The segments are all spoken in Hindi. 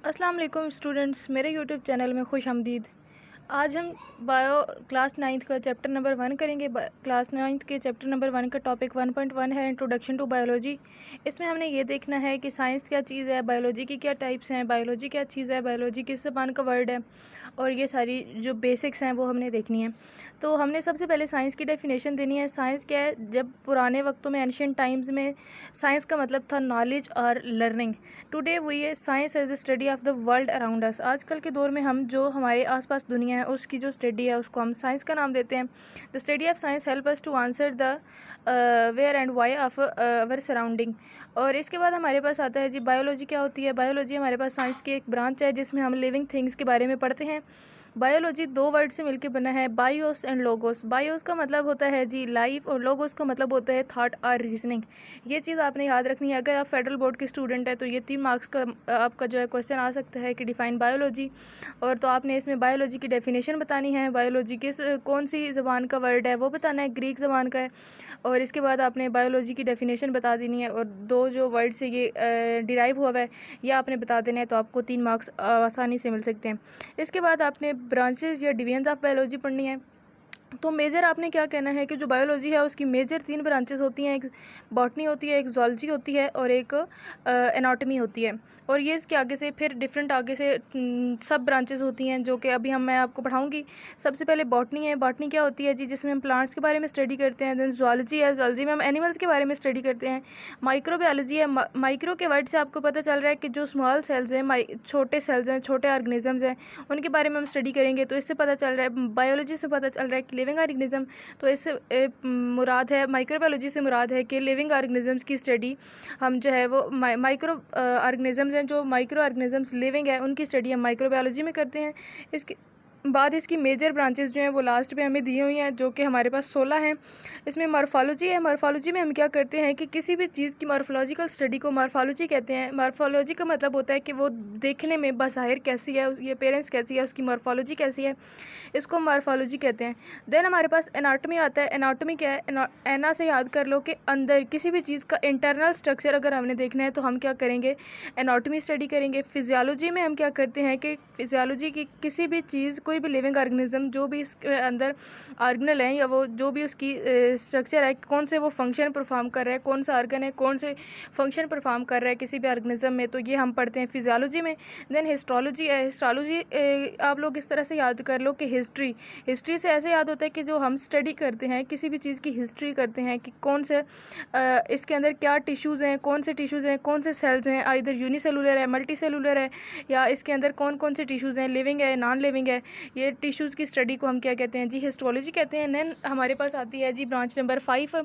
अस्सलाम वालेकुम स्टूडेंट्स, मेरे यूट्यूब चैनल में खुश आमदीद। आज हम बायो क्लास नाइन्थ का चैप्टर नंबर 1 करेंगे। क्लास नाइन्थ के चैप्टर नंबर 1 का टॉपिक 1.1 है इंट्रोडक्शन टू बायोलॉजी। इसमें हमने ये देखना है कि साइंस क्या चीज़ है, बायोलॉजी की क्या टाइप्स हैं, बायोलॉजी क्या चीज़ है, बायोलॉजी किस ज़बान का वर्ड है, और ये सारी जो बेसिक्स हैं वो हमने देखनी है। तो हमने सबसे पहले साइंस की डेफिनेशन देनी है। साइंस क्या है? जब पुराने वक्तों में, एंशिएंट टाइम्स में, साइंस का मतलब था नॉलेज और लर्निंग। टुडे वी है science as a study of the world around us. आजकल के दौर में हम जो हमारे आसपास दुनिया है उसकी जो स्टडी है उसको हम साइंस का नाम देते हैं। The study of science help us to answer the where and why of our surrounding. और इसके बाद हमारे पास आता है जी बायोलॉजी। क्या होती है बायोलॉजी? हमारे पास साइंस की एक ब्रांच है जिसमें हम लिविंग थिंग्स के बारे में पढ़ते हैं। बायोलॉजी दो वर्ड से मिलकर बना है, बायोस एंड लोगोस। बायोस का मतलब होता है जी लाइफ, और लोगोस का मतलब होता है थॉट और रीजनिंग। ये चीज़ आपने याद रखनी है। अगर आप फेडरल बोर्ड के स्टूडेंट हैं तो ये 3 मार्क्स का आपका जो है क्वेश्चन आ सकता है कि डिफाइन बायोलॉजी। और तो आपने इसमें बायोलॉजी की डेफिनेशन बतानी है, बायोलॉजी किस कौन सी ज़बान का वर्ड है वो बताना है, ग्रीक ज़बान का है। और इसके बाद आपने बायोलॉजी की डेफिनेशन बता देनी है, और दो जो वर्ड से ये डिराइव हुआ है ये आपने बता देना है, तो आपको 3 मार्क्स आसानी से मिल सकते हैं। इसके बाद आपने ब्रांचेस या डिवीजन्स ऑफ बायोलॉजी पढ़नी है। तो मेजर आपने क्या कहना है कि जो बायोलॉजी है उसकी मेजर 3 ब्रांचेस होती हैं। एक बॉटनी होती है, एक जूलॉजी होती है, और एक एनाटॉमी होती है। और ये इसके आगे से फिर डिफरेंट आगे से सब ब्रांचेस होती हैं जो कि अभी मैं आपको पढ़ाऊंगी। सबसे पहले बॉटनी है। बॉटनी क्या होती है जी? जिसमें हम प्लांट्स के बारे में स्टडी करते हैं। देन जूलॉजी है। जूलॉजी में हम एनिमल्स के बारे में स्टडी करते हैं। माइक्रोबायोलॉजी है। माइक्रो के वर्ड से आपको पता चल रहा है कि जो स्मॉल सेल्स हैं, छोटे सेल्स हैं, छोटे ऑर्गेनिजम्स हैं, उनके बारे में हम स्टडी करेंगे। तो इससे पता चल रहा है, बायोलॉजी से पता चल रहा है कि लिविंग ऑर्गेनिज्म। तो इससे मुराद है, माइक्रोबायोलॉजी से मुराद है कि लिविंग ऑर्गेनिजम्स की स्टडी हम जो है वो माइक्रो ऑर्गेनिजम्स हैं, जो माइक्रो ऑर्गेनिजम्स लिविंग है उनकी स्टडी हम माइक्रोबायोलॉजी में करते हैं। इसके बाद इसकी मेजर ब्रांचेस जो हैं वो लास्ट पे हमें दी हुई हैं, जो कि हमारे पास 16 हैं। इसमें मॉर्फोलॉजी है। मॉर्फोलॉजी में हम क्या करते हैं कि किसी भी चीज़ की मॉर्फोलॉजिकल स्टडी को मॉर्फोलॉजी कहते हैं। मॉर्फोलॉजी का मतलब होता है कि वो देखने में बज़ाहिर कैसी है, ये अपीयरेंस कैसी है, उसकी मॉर्फोलॉजी कैसी है, इसको मॉर्फोलॉजी कहते हैं। देन हमारे पास एनाटॉमी आता है। एनाटॉमी क्या है? एना से याद कर लो कि अंदर किसी भी चीज़ का इंटरनल स्ट्रक्चर अगर हमने देखना है तो हम क्या करेंगे? एनाटॉमी स्टडी करेंगे। फिजियोलॉजी में हम क्या करते हैं कि फिजियोलॉजी की किसी भी चीज़, कोई भी लिविंग ऑर्गेनिज्म जो भी उसके अंदर ऑर्गेनल है या वो जो भी उसकी स्ट्रक्चर है, कौन से वो फंक्शन परफॉर्म कर रहा है, कौन सा ऑर्गन है कौन से फंक्शन परफॉर्म कर रहा है किसी भी ऑर्गेनिज्म में, तो ये हम पढ़ते हैं फिजियोलॉजी में। देन हिस्टोलॉजी है। हिस्टोलॉजी आप लोग इस तरह से याद कर लो कि हिस्ट्री से ऐसे याद होता है कि जो हम स्टडी करते हैं किसी भी चीज़ की हिस्ट्री करते हैं कि कौन से इसके अंदर क्या टिश्यूज़ हैं, कौन से टिश्यूज़ हैं, कौन से सेल्स हैं, इधर यूनिसेलुलर है, मल्टी सेलुलर है, या इसके अंदर कौन कौन से टिश्यूज़ हैं, लिविंग है नॉन लिविंग है। ये टिश्यूज़ की स्टडी को हम क्या कहते हैं जी? हिस्टोलॉजी कहते हैं। देन हमारे पास आती है जी ब्रांच नंबर 5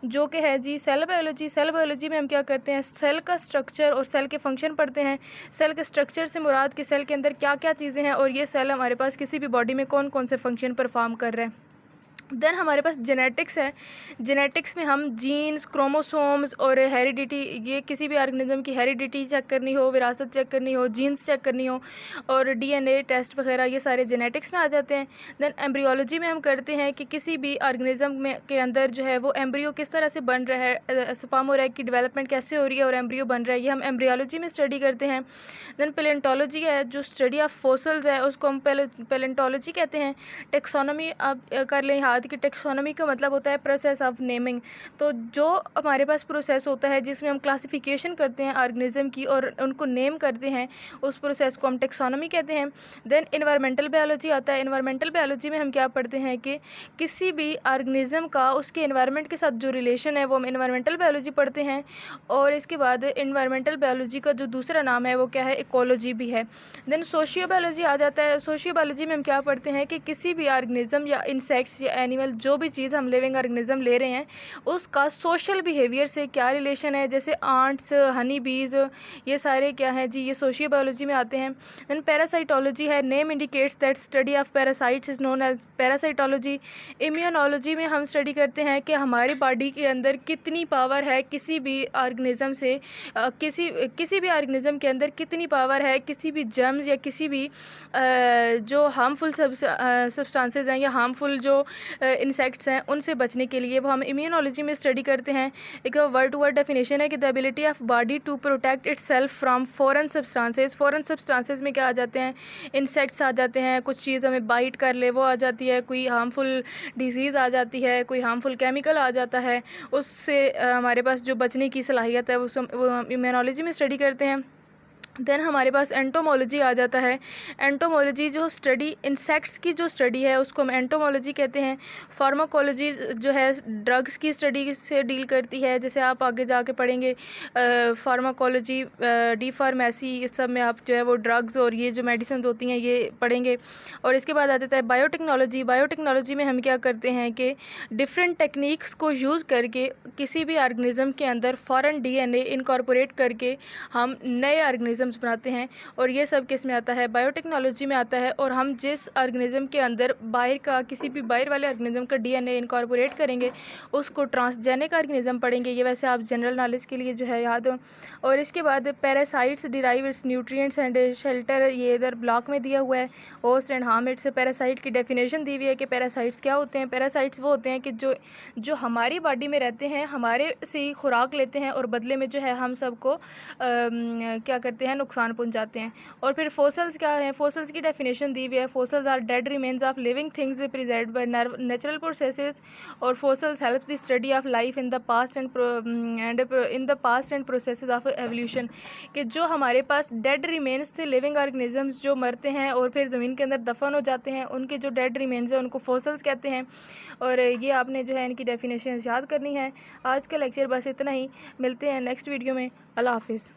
जो कि है जी सेल बायोलॉजी। सेल बायोलॉजी में हम क्या करते हैं? सेल का स्ट्रक्चर और सेल के फंक्शन पढ़ते हैं। सेल के स्ट्रक्चर से मुराद कि सेल के अंदर क्या क्या चीज़ें हैं, और ये सेल हमारे पास किसी भी बॉडी में कौन कौन से फंक्शन परफॉर्म कर रहे हैं। देन हमारे पास जेनेटिक्स है। जेनेटिक्स में हम जीन्स, क्रोमोसोम्स और हेरिडिटी, ये किसी भी ऑर्गेनिज्म की हेरिडिटी चेक करनी हो, विरासत चेक करनी हो, जीन्स चेक करनी हो, और डीएनए टेस्ट वगैरह, ये सारे जेनेटिक्स में आ जाते हैं। देन एम्ब्रियोलॉजी में हम करते हैं कि किसी भी ऑर्गेनिज्म में के अंदर जो है वो एम्ब्रियो किस तरह से बन रहा है, स्पर्म और एग की डेवलपमेंट कैसे हो रही है और एम्ब्रियो बन रहा है, ये हम एम्ब्रियोलॉजी में स्टडी करते हैं। देन पेलेंटोलॉजी है, जो स्टडी ऑफ फोसल्स है उसको हम पेलेंटोलॉजी कहते हैं। टेक्सोनॉमी आप कर लें याद कि टेक्सोनॉमी का मतलब होता है प्रोसेस ऑफ नेमिंग। तो जो हमारे पास प्रोसेस होता है जिसमें हम क्लासिफिकेशन करते हैं ऑर्गेनिज्म की और उनको नेम करते हैं, उस प्रोसेस को हम टेक्सोनॉमी कहते हैं। देन इन्वायरमेंटल बायोलॉजी आता है। इन्वायरमेंटल बायोलॉजी में हम क्या पढ़ते हैं कि किसी भी ऑर्गेनिज्म का उसके इन्वायरमेंट के साथ जो रिलेशन है वो हम इन्वायरमेंटल बायोलॉजी पढ़ते हैं। और इसके बाद इन्वायरमेंटल बायोलॉजी का जो दूसरा नाम है वो क्या है? इकोलॉजी भी है। देन सोशियो बायोलॉजी आ जाता है। सोशियो बायोलॉजी में हम क्या पढ़ते हैं कि किसी भी ऑर्गेनिज्म या इंसेक्ट्स या एनिमल, जो भी चीज़ हम लिविंग ऑर्गेनिज्म ले रहे हैं उसका सोशल बिहेवियर से क्या रिलेशन है, जैसे आंट्स, हनी बीज, ये सारे क्या हैं जी? ये सोशियो बायोलॉजी में आते हैं। देन पैरासाइटोलॉजी है। Name indicates that study of parasites is known as parasitology. Immunology में हम स्टडी करते हैं कि हमारी बॉडी के अंदर कितनी पावर है किसी भी ऑर्गेनिज्म से, किसी भी ऑर्गेनिज्म के अंदर कितनी पावर है किसी भी जर्म्स या किसी भी जो हार्मफुल सब्सटेंसेस हैं या हार्मफुल जो इंसेक्ट्स हैं उनसे बचने के लिए, वो हम इम्यूनोलॉजी में स्टडी करते हैं। एक वर्ड टू वर्ड डेफिनेशन है कि the ability of body to protect itself from foreign substances. Foreign substances में क्या आ जाते हैं, इंसेक्ट्स आ जाते हैं, कुछ चीज़ हमें बाइट कर ले वो आ जाती है, कोई हार्मफुल डिजीज़ आ जाती है, कोई हार्मफुल केमिकल आ जाता है, उससे हमारे पास जो बचने की सलाहियत है वो हम इम्यूनोलॉजी में स्टडी करते हैं। देन हमारे पास एंटोमोलॉजी आ जाता है। एंटोमोलॉजी जो स्टडी इंसेक्ट्स की जो स्टडी है उसको हम एंटोमोलॉजी कहते हैं। फार्माकोलॉजी जो है ड्रग्स की स्टडी से डील करती है, जैसे आप आगे जाके पढ़ेंगे फार्माकोलॉजी, डी फार्मेसी, इस सब में आप जो है वो ड्रग्स और ये जो मेडिसिन होती हैं ये पढ़ेंगे। और इसके बाद आ जाता है बायोटेक्नोलॉजी। बायोटेक्नोलॉजी में हम क्या करते हैं कि डिफरेंट टेक्निक्स को यूज़ करके किसी भी ऑर्गेनिज़म के अंदर फॉरेन डीएनए इनकॉर्पोरेट करके हम नए ऑर्गेनिज़म्स बनाते हैं, और ये सब किस में आता है, बायोटेक्नोलॉजी में आता है। और हम जिस ऑर्गेनिज़म के अंदर बाहर का किसी भी बाहर वाले ऑर्गेनिज़म का डीएनए इनकॉर्पोरेट करेंगे उसको ट्रांसजेनिक ऑर्गेनिज़म पढ़ेंगे। ये वैसे आप जनरल नॉलेज के लिए जो है याद हो। और इसके बाद parasites derive it's nutrients and shelter, ये इधर ब्लॉक में दिया हुआ है। Host and harm it's. Parasite की डेफिनेशन दी हुई है कि पैरासाइट्स क्या होते हैं। पैरासाइट्स वो होते हैं कि जो हमारी बॉडी में रहते हैं, हमारे से ही खुराक लेते हैं और बदले में जो है हम सबको क्या करते हैं, नुकसान पहुंचाते हैं। और फिर फोसल्स क्या है, फोसल्स की डेफिनेशन दी हुई है। Fossils are dead remains of living things preserved by natural processes, और fossils help the study of life in the past and processes of evolution. कि जो हमारे पास डेड रिमेन्स थे, लिविंग ऑर्गेनिजम्स जो मरते हैं और फिर ज़मीन के अंदर दफन हो जाते हैं, उनके जो डेड रिमेन्स हैं उनको फोसल्स कहते हैं। और ये आपने जो है इनकी डेफिनेशन याद करनी है। आज का लेक्चर बस इतना ही, मिलते हैं नेक्स्ट वीडियो में। अल्लाह हाफिज़।